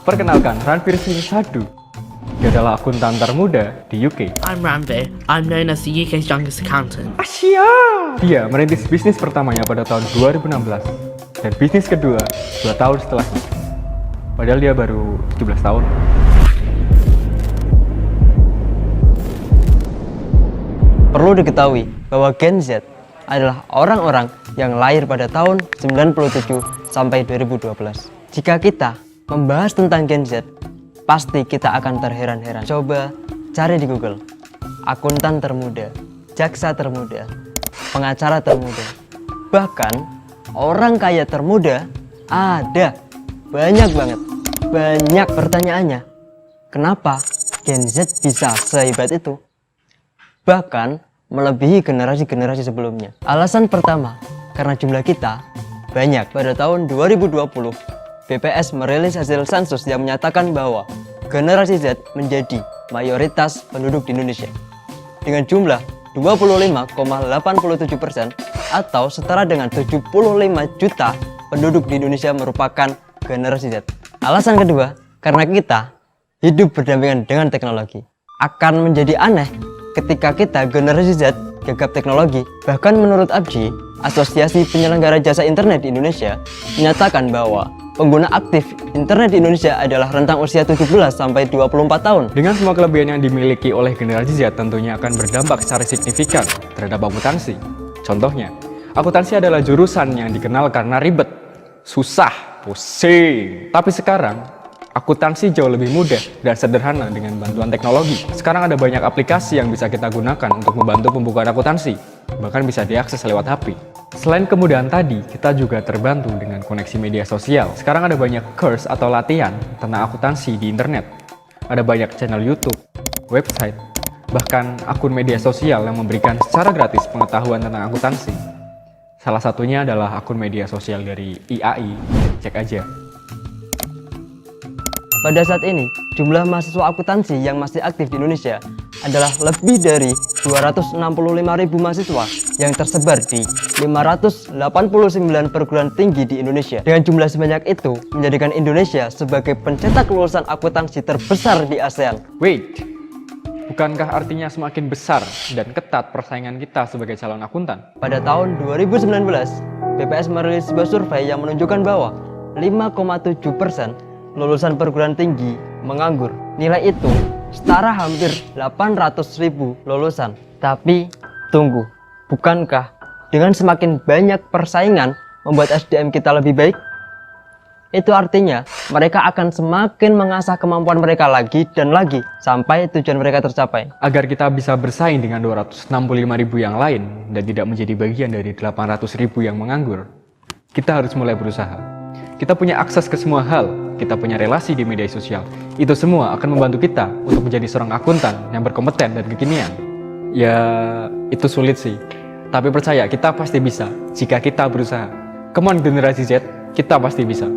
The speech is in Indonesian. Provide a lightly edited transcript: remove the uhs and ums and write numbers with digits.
Perkenalkan, Ranveer Singh Sadhu. Dia adalah akuntan termuda di UK. I'm Ranveer. I'm known as the UK's youngest accountant. Dia merintis bisnis pertamanya pada tahun 2016 dan bisnis kedua 2 tahun setelahnya. Padahal dia baru 17 tahun. Perlu diketahui bahwa Gen Z adalah orang-orang yang lahir pada tahun 97 sampai 2012. Jika kita membahas tentang Gen Z, pasti kita akan terheran-heran. Coba cari di Google, akuntan termuda, jaksa termuda, pengacara termuda, bahkan orang kaya termuda ada. Banyak banget. Banyak. Pertanyaannya, kenapa Gen Z bisa sehebat itu? Bahkan melebihi generasi-generasi sebelumnya. Alasan pertama, karena jumlah kita banyak. Pada tahun 2020, BPS merilis hasil sensus yang menyatakan bahwa generasi Z menjadi mayoritas penduduk di Indonesia dengan jumlah 25,87% atau setara dengan 75 juta penduduk di Indonesia merupakan generasi Z. Alasan kedua, karena kita hidup berdampingan dengan teknologi. Akan menjadi aneh ketika kita generasi Z gagap teknologi. Bahkan menurut APJI, Asosiasi Penyelenggara Jasa Internet di Indonesia, menyatakan bahwa pengguna aktif internet di Indonesia adalah rentang usia 17 sampai 24 tahun. Dengan semua kelebihan yang dimiliki oleh generasi Z tentunya akan berdampak secara signifikan terhadap akuntansi. Contohnya, akuntansi adalah jurusan yang dikenal karena ribet, susah, pusing. Tapi sekarang, akuntansi jauh lebih mudah dan sederhana dengan bantuan teknologi. Sekarang ada banyak aplikasi yang bisa kita gunakan untuk membantu pembukaan akuntansi, bahkan bisa diakses lewat HP. Selain kemudahan tadi, kita juga terbantu dengan koneksi media sosial. Sekarang ada banyak course atau latihan tentang akuntansi di internet. Ada banyak channel YouTube, website, bahkan akun media sosial yang memberikan secara gratis pengetahuan tentang akuntansi. Salah satunya adalah akun media sosial dari IAI, cek aja. Pada saat ini, jumlah mahasiswa akuntansi yang masih aktif di Indonesia adalah lebih dari 265.000 mahasiswa yang tersebar di 589 perguruan tinggi di Indonesia. Dengan jumlah sebanyak itu, menjadikan Indonesia sebagai pencetak lulusan akuntansi terbesar di ASEAN. Wait, bukankah artinya semakin besar dan ketat persaingan kita sebagai calon akuntan? Pada tahun 2019, BPS merilis sebuah survei yang menunjukkan bahwa 5,7% lulusan perguruan tinggi menganggur. Nilai itu setara hampir 800.000 lulusan. Tapi tunggu, bukankah dengan semakin banyak persaingan membuat SDM kita lebih baik? Itu artinya mereka akan semakin mengasah kemampuan mereka lagi dan lagi sampai tujuan mereka tercapai. Agar kita bisa bersaing dengan 265.000 yang lain dan tidak menjadi bagian dari 800.000 yang menganggur, kita harus mulai berusaha. Kita punya akses ke semua hal, kita punya relasi di media sosial. Itu semua akan membantu kita untuk menjadi seorang akuntan yang berkompeten dan kekinian. Ya, itu sulit sih. Tapi percaya, kita pasti bisa jika kita berusaha. Come on generasi Z, kita pasti bisa.